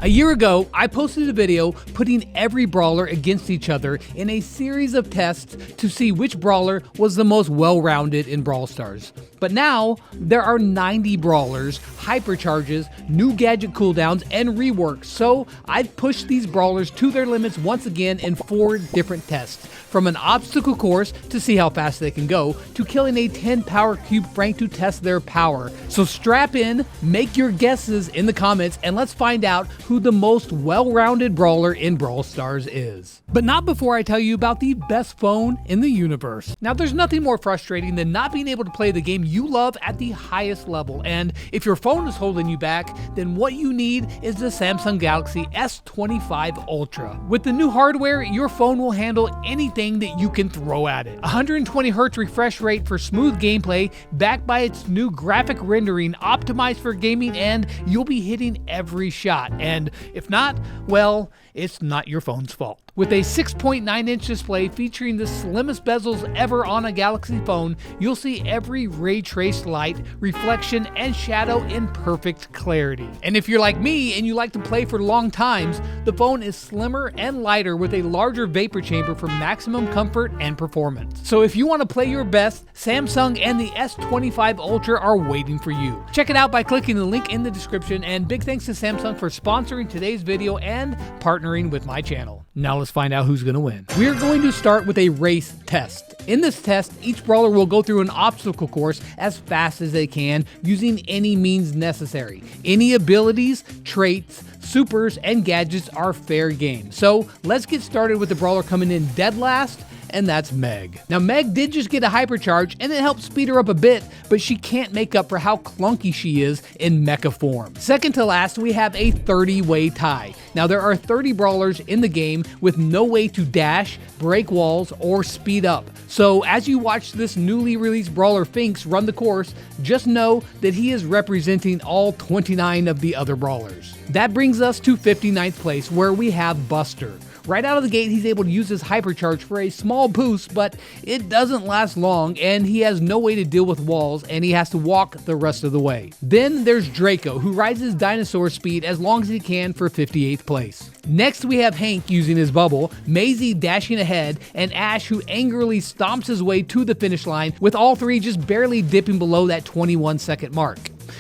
A year ago, I posted a video putting every brawler against each other in a series of tests to see which brawler was the most well-rounded in Brawl Stars. But now, there are 90 brawlers, hypercharges, new gadget cooldowns, and reworks, so I've pushed these brawlers to their limits once again in 4 different tests. From an obstacle course to see how fast they can go, to killing a 10 power cube Frank to test their power. So strap in, make your guesses in the comments, and let's find out who the most well-rounded brawler in Brawl Stars is. But not before I tell you about the best phone in the universe. Now, there's nothing more frustrating than not being able to play the game you love at the highest level, and if your phone is holding you back, then what you need is the Samsung Galaxy S25 Ultra. With the new hardware, your phone will handle anything that you can throw at it. 120Hz refresh rate for smooth gameplay, backed by its new graphic rendering optimized for gaming, and you'll be hitting every shot. And if not, well, it's not your phone's fault. With a 6.9-inch display featuring the slimmest bezels ever on a Galaxy phone, you'll see every ray-traced light, reflection, and shadow in perfect clarity. And if you're like me and you like to play for long times, the phone is slimmer and lighter with a larger vapor chamber for maximum comfort and performance. So if you want to play your best, Samsung and the S25 Ultra are waiting for you. Check it out by clicking the link in the description, and big thanks to Samsung for sponsoring today's video and partnering with my channel. Now let's find out who's going to win. We are going to start with a race test. In this test, each brawler will go through an obstacle course as fast as they can using any means necessary. Any abilities, traits, supers, and gadgets are fair game. So let's get started with the brawler coming in dead last, and that's Meg. Now, Meg did just get a hypercharge, and it helped speed her up a bit, but she can't make up for how clunky she is in mecha form. Second to last, we have a 30-way tie. Now, there are 30 brawlers in the game with no way to dash, break walls, or speed up. So as you watch this newly released brawler Finks run the course, just know that he is representing all 29 of the other brawlers. That brings us to 59th place, where we have Buster. Right out of the gate, he's able to use his hypercharge for a small boost, but it doesn't last long, and he has no way to deal with walls, and he has to walk the rest of the way. Then there's Draco, who rides his dinosaur speed as long as he can for 58th place. Next, we have Hank using his bubble, Maisie dashing ahead, and Ash, who angrily stomps his way to the finish line, with all 3 just barely dipping below that 21-second mark.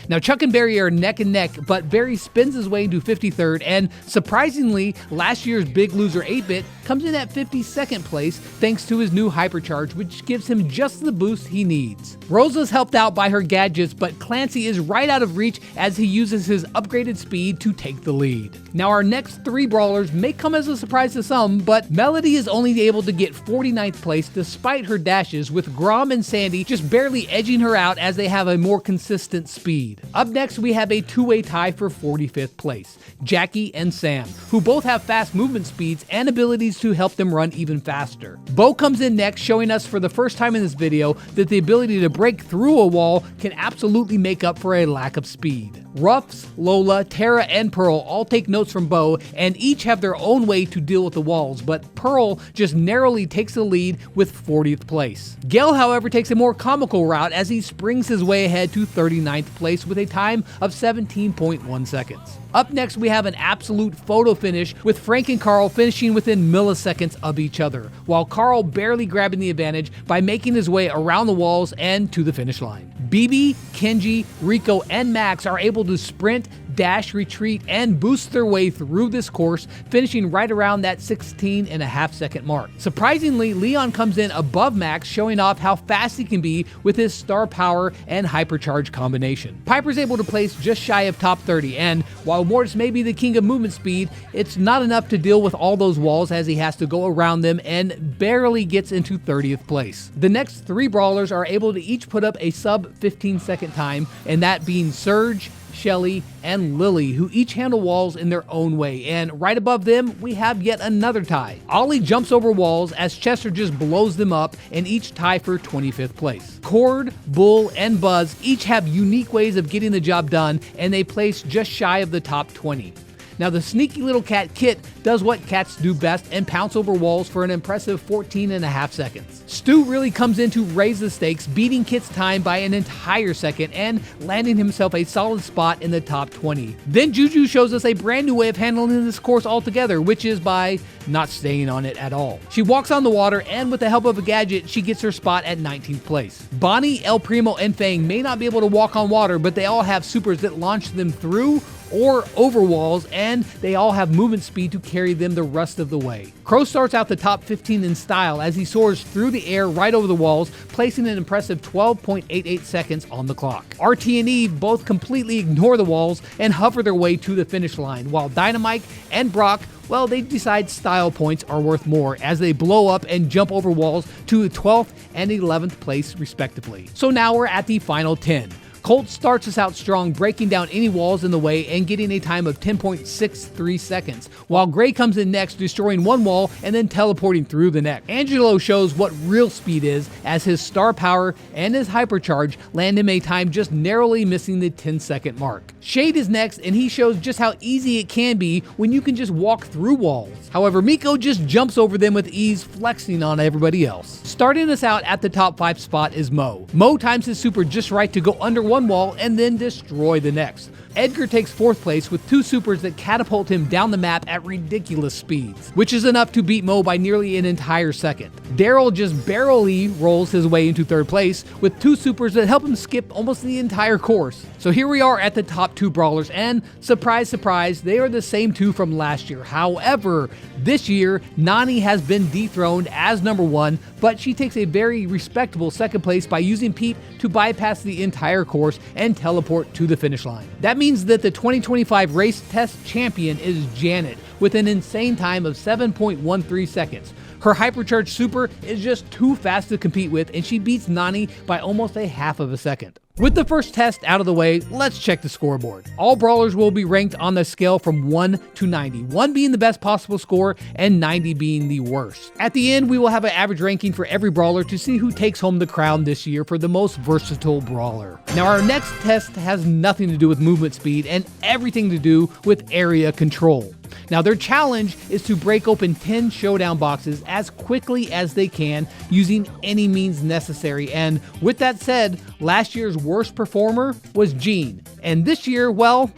Now, Chuck and Barry are neck and neck, but Barry spins his way into 53rd, and surprisingly, last year's big loser 8-Bit comes in at 52nd place thanks to his new hypercharge, which gives him just the boost he needs. Rosa's helped out by her gadgets, but Clancy is right out of reach as he uses his upgraded speed to take the lead. Now, our next 3 brawlers may come as a surprise to some, but Melody is only able to get 49th place despite her dashes, with Grom and Sandy just barely edging her out as they have a more consistent speed. Up next, we have a 2-way tie for 45th place, Jackie and Sam, who both have fast movement speeds and abilities to help them run even faster. Bo comes in next, showing us for the first time in this video that the ability to break through a wall can absolutely make up for a lack of speed. Ruffs, Lola, Tara, and Pearl all take notes from Bo, and each have their own way to deal with the walls, but Pearl just narrowly takes the lead with 40th place. Gale, however, takes a more comical route as he springs his way ahead to 39th place with a time of 17.1 seconds. Up next, we have an absolute photo finish with Frank and Carl finishing within milliseconds of each other, while Carl barely grabbing the advantage by making his way around the walls and to the finish line. BB, Kenji, Rico, and Max are able to sprint, dash, retreat, and boost their way through this course, finishing right around that 16.5 second mark. Surprisingly, Leon comes in above Max, showing off how fast he can be with his star power and hypercharge combination. Piper's able to place just shy of top 30, and while Mortis may be the king of movement speed, it's not enough to deal with all those walls as he has to go around them and barely gets into 30th place. The next 3 brawlers are able to each put up a sub 15-second time, and that being Surge, Shelly, and Lily, who each handle walls in their own way, and right above them, we have yet another tie. Ollie jumps over walls as Chester just blows them up, and each tie for 25th place. Cord, Bull, and Buzz each have unique ways of getting the job done, and they place just shy of the top 20. Now the sneaky little cat Kit does what cats do best and pounce over walls for an impressive 14.5 seconds. Stu really comes in to raise the stakes, beating Kit's time by an entire second and landing himself a solid spot in the top 20. Then Juju shows us a brand new way of handling this course altogether, which is by not staying on it at all. She walks on the water, and with the help of a gadget, she gets her spot at 19th place. Bonnie, El Primo, and Fang may not be able to walk on water, but they all have supers that launch them through or over walls, and they all have movement speed to carry them the rest of the way. Crow starts out the top 15 in style as he soars through the air right over the walls, placing an impressive 12.88 seconds on the clock. RT and Eve both completely ignore the walls and hover their way to the finish line, while Dynamite and Brock, well, they decide style points are worth more as they blow up and jump over walls to 12th and 11th place respectively. So now we're at the final 10. Colt starts us out strong, breaking down any walls in the way and getting a time of 10.63 seconds, while Gray comes in next, destroying one wall and then teleporting through the next. Angelo shows what real speed is as his star power and his hypercharge land him a time just narrowly missing the 10-second mark. Shade is next, and he shows just how easy it can be when you can just walk through walls. However, Miko just jumps over them with ease, flexing on everybody else. Starting us out at the top 5 spot is Mo. Mo times his super just right to go under one wall and then destroy the next. Edgar takes 4th place with 2 supers that catapult him down the map at ridiculous speeds, which is enough to beat Mo by nearly an entire second. Daryl just barely rolls his way into 3rd place with 2 supers that help him skip almost the entire course. So here we are at the top 2 brawlers, and surprise, surprise, they are the same 2 from last year. However, this year, Nani has been dethroned as number 1, but she takes a very respectable 2nd place by using Peep to bypass the entire course and teleport to the finish line. That means that the 2025 race test champion is Janet with an insane time of 7.13 seconds. Her hypercharged super is just too fast to compete with, and she beats Nani by almost a half of a second. With the first test out of the way, let's check the scoreboard. All brawlers will be ranked on the scale from 1 to 90, 1 being the best possible score and 90 being the worst. At the end, we will have an average ranking for every brawler to see who takes home the crown this year for the most versatile brawler. Now, our next test has nothing to do with movement speed and everything to do with area control. Now, their challenge is to break open 10 showdown boxes as quickly as they can using any means necessary. And with that said, last year's worst performer was Gene. And this year, well,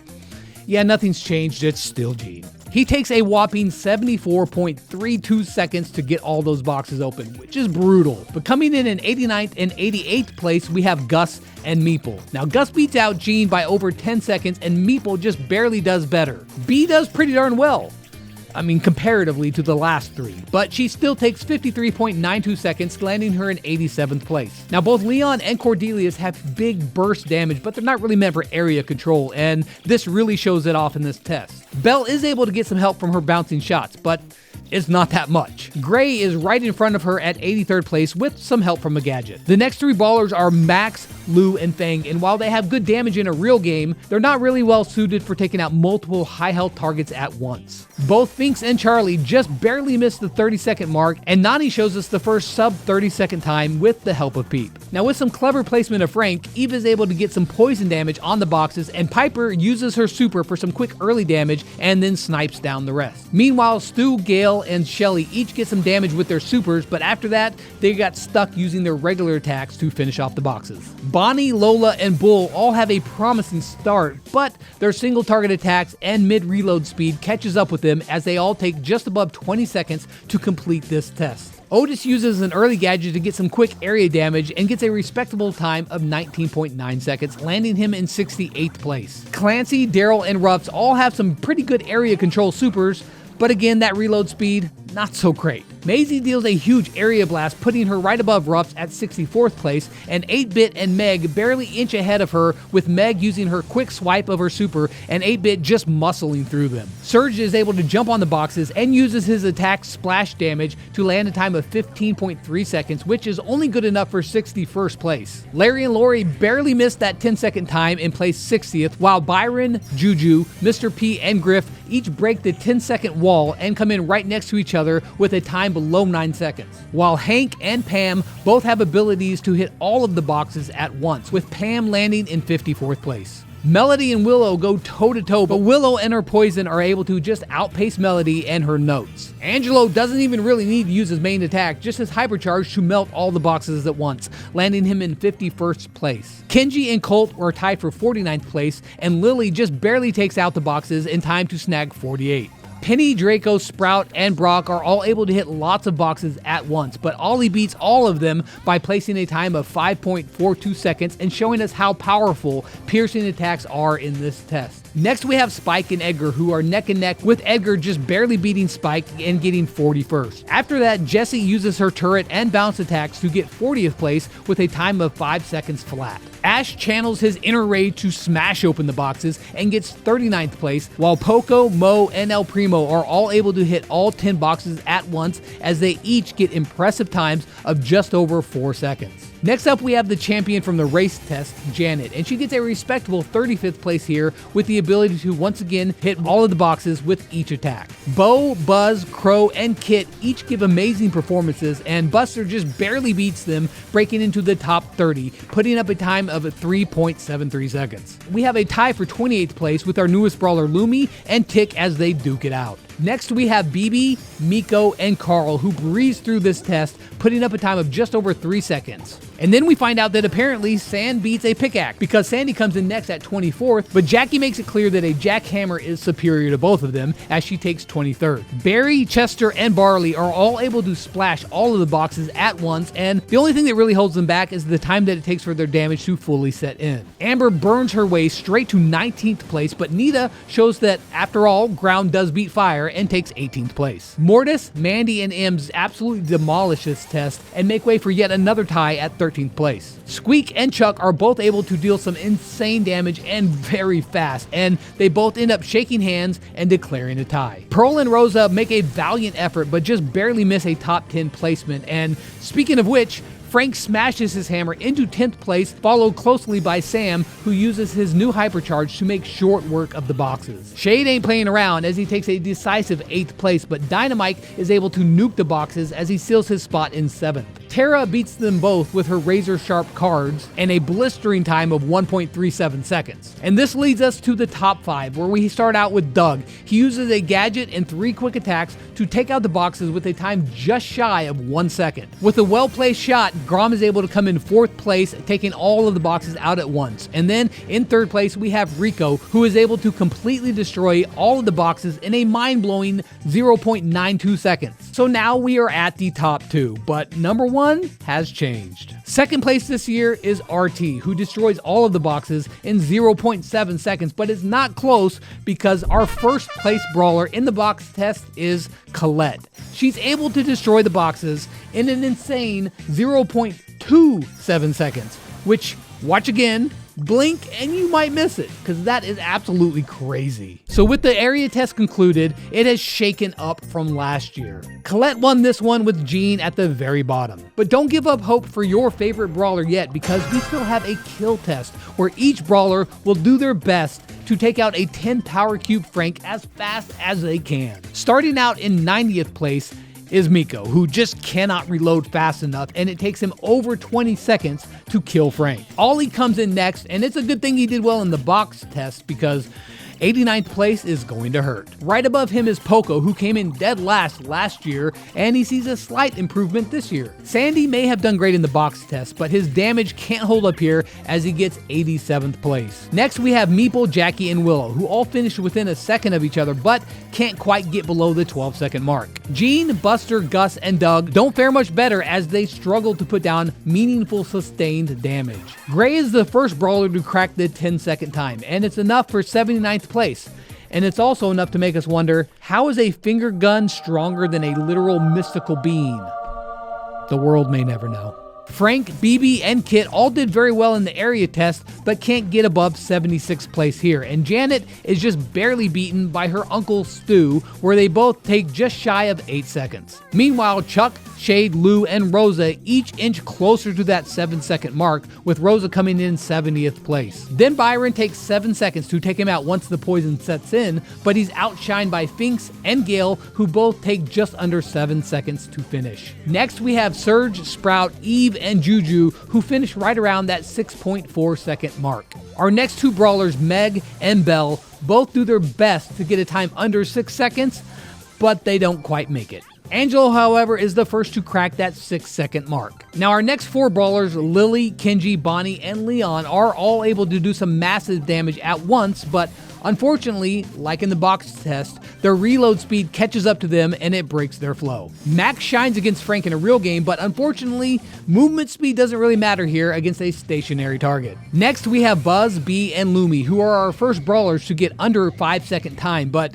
yeah, nothing's changed, it's still Gene. He takes a whopping 74.32 seconds to get all those boxes open, which is brutal. But coming in 89th and 88th place, we have Gus and Meeple. Now, Gus beats out Gene by over 10 seconds, and Meeple just barely does better. B does pretty darn well. I mean, comparatively to the last 3, but she still takes 53.92 seconds, landing her in 87th place. Now, both Leon and Cordelius have big burst damage, but they're not really meant for area control, and this really shows it off in this test. Belle is able to get some help from her bouncing shots, but it's not that much. Gray is right in front of her at 83rd place with some help from a gadget. The next 3 brawlers are Max, Lou, and Fang, and while they have good damage in a real game, they're not really well suited for taking out multiple high health targets at once. Both Finks and Charlie just barely missed the 30-second mark, and Nani shows us the first sub 30-second time with the help of Peep. Now, with some clever placement of Frank, Eve is able to get some poison damage on the boxes, and Piper uses her super for some quick early damage and then snipes down the rest. Meanwhile, Stu, Gale, and Shelly each get some damage with their supers, but after that, they got stuck using their regular attacks to finish off the boxes. Bonnie, Lola, and Bull all have a promising start, but their single target attacks and mid-reload speed catches up with them as they all take just above 20 seconds to complete this test. Otis uses an early gadget to get some quick area damage and gets a respectable time of 19.9 seconds, landing him in 68th place. Clancy, Daryl, and Ruffs all have some pretty good area control supers, but again, that reload speed, not so great. Maisie deals a huge area blast, putting her right above Ruffs at 64th place, and 8-Bit and Meg barely inch ahead of her, with Meg using her quick swipe of her super and 8-Bit just muscling through them. Surge is able to jump on the boxes and uses his attack splash damage to land a time of 15.3 seconds, which is only good enough for 61st place. Larry and Lori barely missed that 10-second time and placed 60th, while Byron, Juju, Mr. P, and Griff each break the 10-second wall and come in right next to each other with a time below 9 seconds. While Hank and Pam both have abilities to hit all of the boxes at once, with Pam landing in 54th place. Melody and Willow go toe-to-toe, but Willow and her poison are able to just outpace Melody and her notes. Angelo doesn't even really need to use his main attack, just his hypercharge to melt all the boxes at once, landing him in 51st place. Kenji and Colt were tied for 49th place, and Lily just barely takes out the boxes in time to snag 48. Penny, Draco, Sprout, and Brock are all able to hit lots of boxes at once, but Ollie beats all of them by placing a time of 5.42 seconds and showing us how powerful piercing attacks are in this test. Next we have Spike and Edgar, who are neck and neck, with Edgar just barely beating Spike and getting 41st. After that, Jessie uses her turret and bounce attacks to get 40th place with a time of 5 seconds flat. Ash channels his inner rage to smash open the boxes and gets 39th place, while Poco, Mo, and El Primo are all able to hit all 10 boxes at once as they each get impressive times of just over 4 seconds. Next up, we have the champion from the race test, Janet, and she gets a respectable 35th place here with the ability to once again hit all of the boxes with each attack. Bo, Buzz, Crow, and Kit each give amazing performances, and Buster just barely beats them, breaking into the top 30, putting up a time of 3.73 seconds. We have a tie for 28th place with our newest brawler Lumi and Tick as they duke it out. Next, we have BB, Miko, and Carl, who breeze through this test, putting up a time of just over 3 seconds. And then we find out that apparently Sand beats a pickaxe, because Sandy comes in next at 24th, but Jackie makes it clear that a jackhammer is superior to both of them, as she takes 23rd. Barry, Chester, and Barley are all able to splash all of the boxes at once, and the only thing that really holds them back is the time that it takes for their damage to fully set in. Amber burns her way straight to 19th place, but Nita shows that, after all, ground does beat fire and takes 18th place. Mortis, Mandy, and Ems absolutely demolish this test and make way for yet another tie at 13th place. Squeak and Chuck are both able to deal some insane damage and very fast, and they both end up shaking hands and declaring a tie. Pearl and Rosa make a valiant effort but just barely miss a top 10 placement, and speaking of which, Frank smashes his hammer into 10th place, followed closely by Sam, who uses his new hypercharge to make short work of the boxes. Shade ain't playing around as he takes a decisive 8th place, but Dynamite is able to nuke the boxes as he seals his spot in 7th. Tara beats them both with her razor-sharp cards and a blistering time of 1.37 seconds. And this leads us to the top 5, where we start out with Doug. He uses a gadget and 3 quick attacks to take out the boxes with a time just shy of 1 second. With a well-placed shot, Grom is able to come in 4th place, taking all of the boxes out at once. And then in 3rd place, we have Rico, who is able to completely destroy all of the boxes in a mind-blowing 0.92 seconds. So now we are at the top 2, but number 1 has changed. 2nd place this year is RT, who destroys all of the boxes in 0.7 seconds, but it's not close because our 1st place brawler in the box test is Colette. She's able to destroy the boxes in an insane 0.27 seconds, which, watch again, blink and you might miss it, because that is absolutely crazy. So with the area test concluded, it has shaken up from last year. Colette won this one with Jean at the very bottom. But don't give up hope for your favorite brawler yet, because we still have a kill test where each brawler will do their best to take out a 10 power cube Frank as fast as they can. Starting out in 90th place is Miko, who just cannot reload fast enough, and it takes him over 20 seconds to kill Frank. Ollie comes in next, and it's a good thing he did well in the box test, because 89th place is going to hurt. Right above him is Poco, who came in dead last year, and he sees a slight improvement this year. Sandy may have done great in the box test, but his damage can't hold up here as he gets 87th place. Next we have Meeple, Jackie, and Willow, who all finished within a second of each other, but can't quite get below the 12-second mark. Gene, Buster, Gus, and Doug don't fare much better as they struggle to put down meaningful sustained damage. Gray is the first brawler to crack the 10-second time, and it's enough for 79th place. And it's also enough to make us wonder, how is a finger gun stronger than a literal mystical being? The world may never know. Frank, BB, and Kit all did very well in the area test, but can't get above 76th place here. And Janet is just barely beaten by her uncle Stu, where they both take just shy of 8 seconds. Meanwhile, Chuck, Shade, Lou, and Rosa each inch closer to that 7-second mark, with Rosa coming in 70th place. Then Byron takes 7 seconds to take him out once the poison sets in, but he's outshined by Finks and Gale, who both take just under 7 seconds to finish. Next we have Surge, Sprout, Eve, and Juju, who finish right around that 6.4 second mark. Our next two brawlers, Meg and Belle, both do their best to get a time under 6 seconds, but they don't quite make it. Angelo, however, is the first to crack that 6-second mark. Now our next four brawlers, Lily, Kenji, Bonnie, and Leon, are all able to do some massive damage at once, but unfortunately, like in the box test, their reload speed catches up to them and it breaks their flow. Max shines against Frank in a real game, but unfortunately, movement speed doesn't really matter here against a stationary target. Next, we have Buzz, Bee, and Lumi, who are our first brawlers to get under 5-second time, but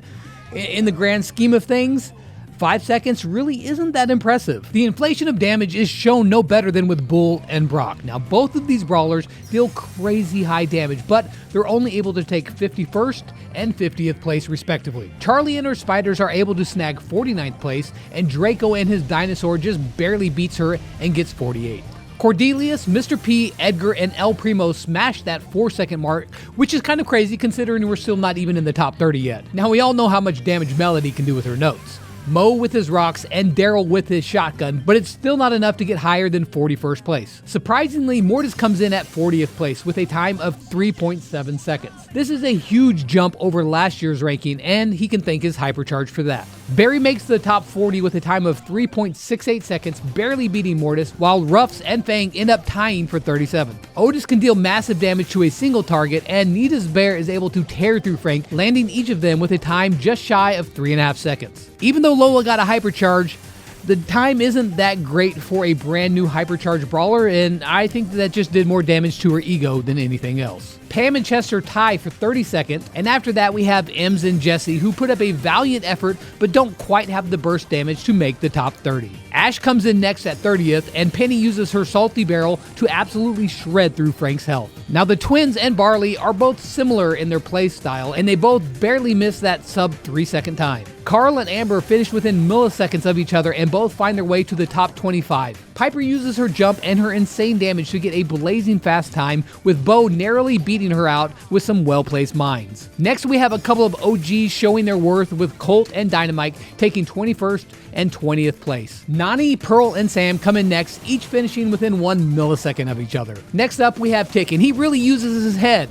in the grand scheme of things, 5 seconds really isn't that impressive. The inflation of damage is shown no better than with Bull and Brock. Now, both of these brawlers deal crazy high damage, but they're only able to take 51st and 50th place respectively. Charlie and her spiders are able to snag 49th place, and Draco and his dinosaur just barely beats her and gets 48. Cordelius, Mr. P, Edgar, and El Primo smashed that 4-second mark, which is kind of crazy considering we're still not even in the top 30 yet. Now, we all know how much damage Melody can do with her notes. Mo with his rocks, and Daryl with his shotgun, but it's still not enough to get higher than 41st place. Surprisingly, Mortis comes in at 40th place with a time of 3.7 seconds. This is a huge jump over last year's ranking, and he can thank his Hypercharge for that. Barry makes the top 40 with a time of 3.68 seconds, barely beating Mortis, while Ruffs and Fang end up tying for 37th. Otis can deal massive damage to a single target, and Nita's Bear is able to tear through Frank, landing each of them with a time just shy of 3.5 seconds. Even though Lola got a Hypercharge, the time isn't that great for a brand new Hypercharge brawler, and I think that just did more damage to her ego than anything else. Pam and Chester tie for 32nd, and after that we have Ems and Jesse, who put up a valiant effort but don't quite have the burst damage to make the top 30. Ash comes in next at 30th, and Penny uses her salty barrel to absolutely shred through Frank's health. Now the twins and Barley are both similar in their play style, and they both barely miss that sub 3-second time. Carl and Amber finish within milliseconds of each other and both find their way to the top 25. Piper uses her jump and her insane damage to get a blazing fast time, with Bo narrowly beating her out with some well-placed mines. Next we have a couple of OGs showing their worth, with Colt and Dynamite taking 21st and 20th place. Nani, Pearl, and Sam come in next, each finishing within 1 millisecond of each other. Next up we have Tick, and he really uses his head.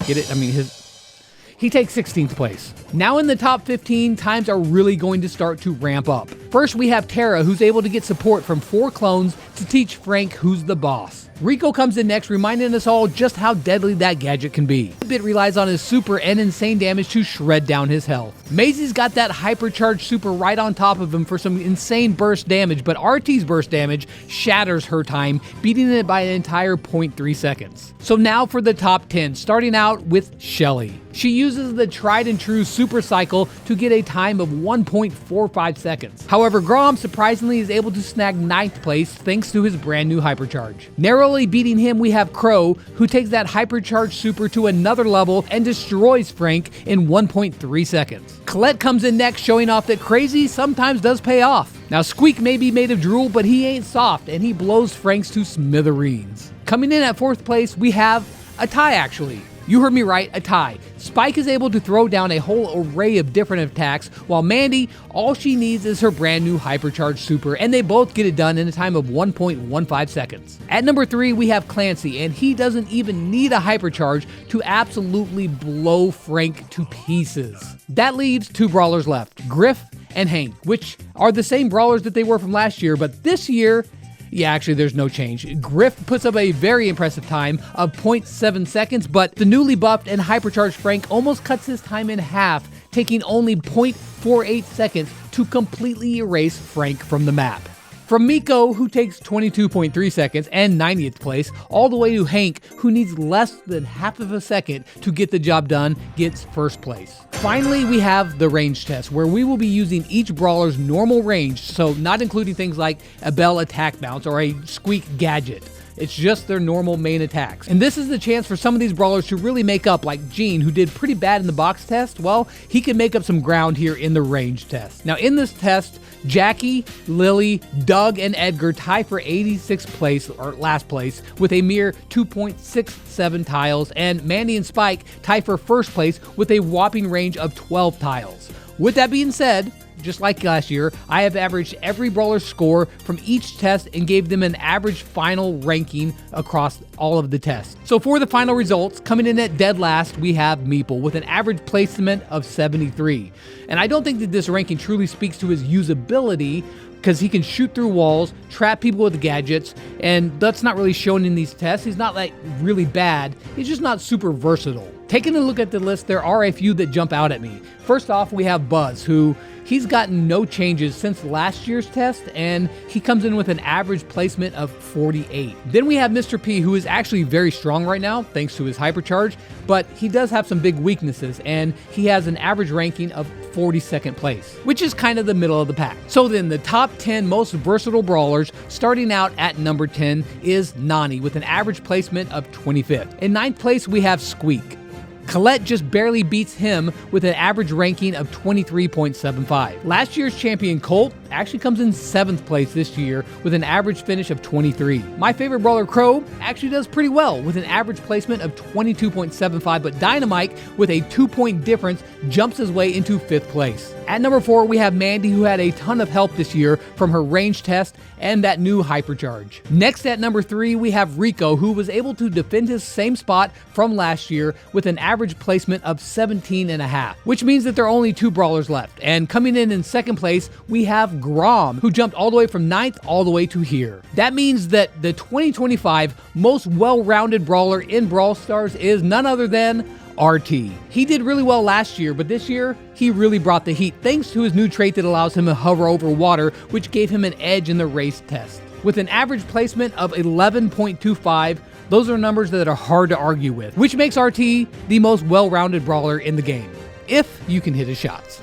Get it? I mean, he takes 16th place. Now in the top 15, times are really going to start to ramp up. First, we have Tara, who's able to get support from 4 clones to teach Frank who's the boss. Rico comes in next, reminding us all just how deadly that gadget can be. Bit relies on his super and insane damage to shred down his health. Maisie's got that hypercharged super right on top of him for some insane burst damage, but RT's burst damage shatters her time, beating it by an entire 0.3 seconds. So now for the top 10, starting out with Shelly. She uses the tried and true super cycle to get a time of 1.45 seconds. However, Grom surprisingly is able to snag 9th place thanks to his brand new Hypercharge. Narrowly beating him, we have Crow, who takes that Hypercharge super to another level and destroys Frank in 1.3 seconds. Colette comes in next, showing off that crazy sometimes does pay off. Now Squeak may be made of drool, but he ain't soft, and he blows Franks to smithereens. Coming in at 4th place, we have a tie actually. You heard me right, a tie. Spike is able to throw down a whole array of different attacks, while Mandy, all she needs is her brand new Hypercharge super, and they both get it done in a time of 1.15 seconds. At number 3, we have Clancy, and he doesn't even need a Hypercharge to absolutely blow Frank to pieces. That leaves 2 brawlers left, Griff and Hank, which are the same brawlers that they were from last year, but this year, yeah, actually, there's no change. Griff puts up a very impressive time of 0.7 seconds, but the newly buffed and hypercharged Frank almost cuts his time in half, taking only 0.48 seconds to completely erase Frank from the map. From Miko, who takes 22.3 seconds and 90th place, all the way to Hank, who needs less than half of a second to get the job done, gets 1st place. Finally, we have the range test, where we will be using each brawler's normal range, so not including things like a Bell attack bounce or a Squeak gadget. It's just their normal main attacks. And this is the chance for some of these brawlers to really make up, like Gene, who did pretty bad in the box test. Well, he can make up some ground here in the range test. Now in this test, Jackie, Lily, Doug, and Edgar tie for 86th place, or last place, with a mere 2.67 tiles, and Mandy and Spike tie for first place with a whopping range of 12 tiles. With that being said, just like last year, I have averaged every brawler's score from each test and gave them an average final ranking across all of the tests. So for the final results, coming in at dead last, we have Meeple with an average placement of 73. And I don't think that this ranking truly speaks to his usability, because he can shoot through walls, trap people with gadgets, and that's not really shown in these tests. He's not like really bad, he's just not super versatile. Taking a look at the list, there are a few that jump out at me. First off, we have Buzz, who he's gotten no changes since last year's test, and he comes in with an average placement of 48. Then we have Mr. P, who is actually very strong right now, thanks to his hypercharge, but he does have some big weaknesses, and he has an average ranking of 42nd place, which is kind of the middle of the pack. So then the top 10 most versatile brawlers, starting out at number 10, is Nani with an average placement of 25th. In 9th place, we have Squeak. Colette just barely beats him with an average ranking of 23.75. Last year's champion Colt actually comes in 7th place this year with an average finish of 23. My favorite brawler Crow actually does pretty well with an average placement of 22.75, but Dynamite with a 2-point difference jumps his way into 5th place. At number 4, we have Mandy, who had a ton of help this year from her range test and that new hypercharge. Next at number 3, we have Rico, who was able to defend his same spot from last year with an average placement of 17.5, which means that there are only 2 brawlers left. And coming in 2nd place, we have Grom, who jumped all the way from 9th all the way to here. That means that the 2025 most well-rounded brawler in Brawl Stars is none other than RT. He did really well last year, but this year, he really brought the heat thanks to his new trait that allows him to hover over water, which gave him an edge in the race test. With an average placement of 11.25, those are numbers that are hard to argue with, which makes RT the most well-rounded brawler in the game, if you can hit his shots.